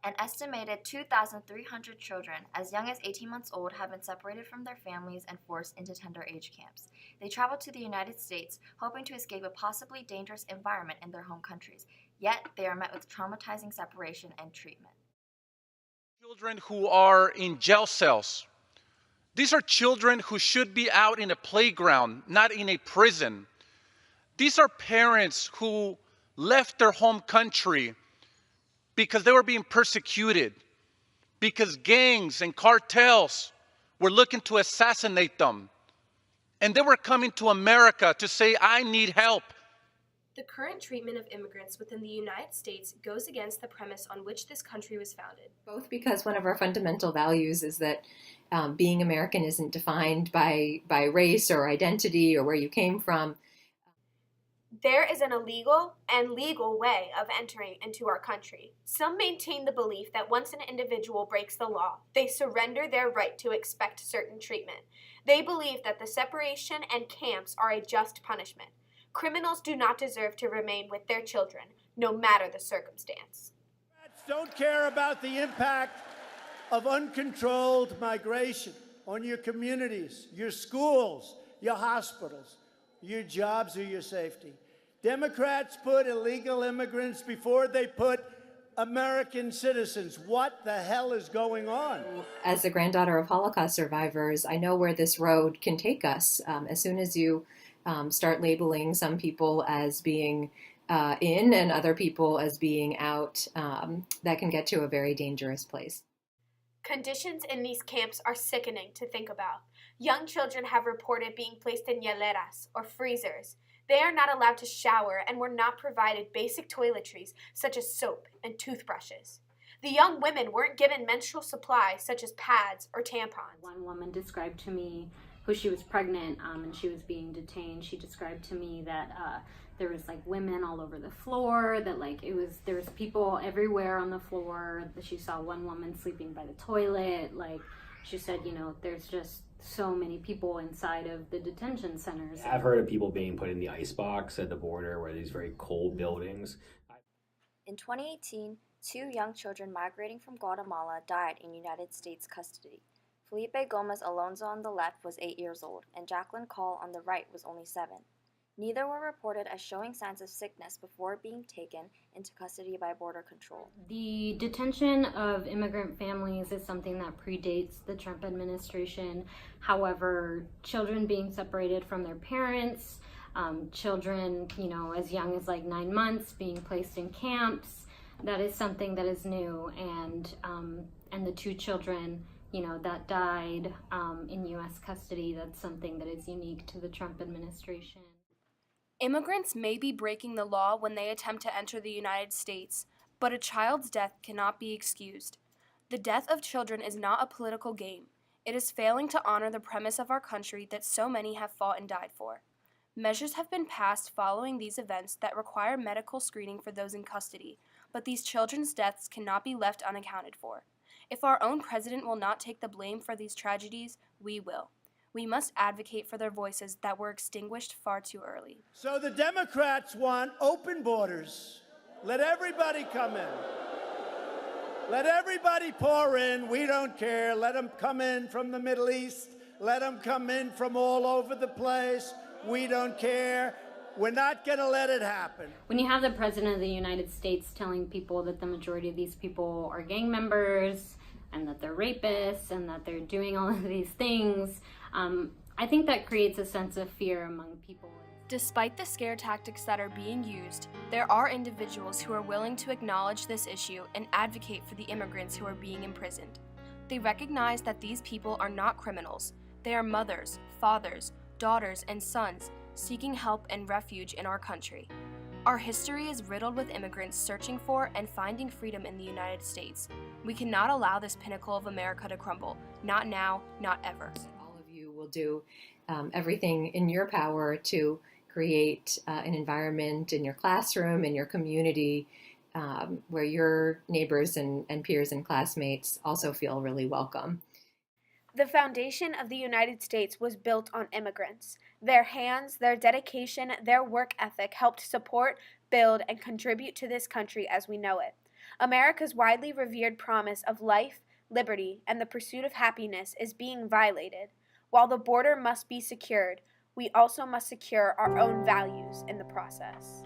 An estimated 2,300 children as young as 18 months old have been separated from their families and forced into tender age camps. They travel to the United States, hoping to escape a possibly dangerous environment in their home countries, yet they are met with traumatizing separation and treatment. Children who are in jail cells. These are children who should be out in a playground, not in a prison. These are parents who left their home country because they were being persecuted, because gangs and cartels were looking to assassinate them. And they were coming to America to say, I need help. The current treatment of immigrants within the United States goes against the premise on which this country was founded. Both because one of our fundamental values is that being American isn't defined by race or identity or where you came from. There is an illegal and legal way of entering into our country. Some maintain the belief that once an individual breaks the law, they surrender their right to expect certain treatment. They believe that the separation and camps are a just punishment. Criminals do not deserve to remain with their children, no matter the circumstance. Don't care about the impact of uncontrolled migration on your communities, your schools, your hospitals, your jobs, or your safety. Democrats put illegal immigrants before they put American citizens. What the hell is going on? As the granddaughter of Holocaust survivors, I know where this road can take us. As soon as you start labeling some people as being in and other people as being out, that can get to a very dangerous place. Conditions in these camps are sickening to think about. Young children have reported being placed in hieleras, or freezers. They are not allowed to shower and were not provided basic toiletries such as soap and toothbrushes. The young women weren't given menstrual supplies such as pads or tampons. One woman described to me who she was pregnant and she was being detained. She described to me that there was like women all over the floor, that like there was people everywhere on the floor. She saw one woman sleeping by the toilet. Like she said, there's just so many people inside of the detention centers. I've heard of people being put in the icebox at the border where these very cold buildings. In 2018, 2 young children migrating from Guatemala died in United States custody. Felipe Gomez Alonso on the left was 8 years old, and Jacqueline Call on the right was only 7. Neither were reported as showing signs of sickness before being taken into custody by border control. The detention of immigrant families is something that predates the Trump administration. However, children being separated from their parents, children, as young as like 9 months being placed in camps, that is something that is new. And the 2 children, that died in U.S. custody, that's something that is unique to the Trump administration. Immigrants may be breaking the law when they attempt to enter the United States, but a child's death cannot be excused. The death of children is not a political game. It is failing to honor the premise of our country that so many have fought and died for. Measures have been passed following these events that require medical screening for those in custody, but these children's deaths cannot be left unaccounted for. If our own president will not take the blame for these tragedies, we will. We must advocate for their voices that were extinguished far too early. So the Democrats want open borders. Let everybody come in. Let everybody pour in. We don't care. Let them come in from the Middle East. Let them come in from all over the place. We don't care. We're not going to let it happen. When you have the President of the United States telling people that the majority of these people are gang members and that they're rapists and that they're doing all of these things, I think that creates a sense of fear among people. Despite the scare tactics that are being used, there are individuals who are willing to acknowledge this issue and advocate for the immigrants who are being imprisoned. They recognize that these people are not criminals. They are mothers, fathers, daughters, and sons seeking help and refuge in our country. Our history is riddled with immigrants searching for and finding freedom in the United States. We cannot allow this pinnacle of America to crumble. Not now, not ever. All of you will do everything in your power to create an environment in your classroom, in your community, where your neighbors and peers and classmates also feel really welcome. The foundation of the United States was built on immigrants. Their hands, their dedication, their work ethic helped support, build, and contribute to this country as we know it. America's widely revered promise of life, liberty, and the pursuit of happiness is being violated. While the border must be secured, we also must secure our own values in the process.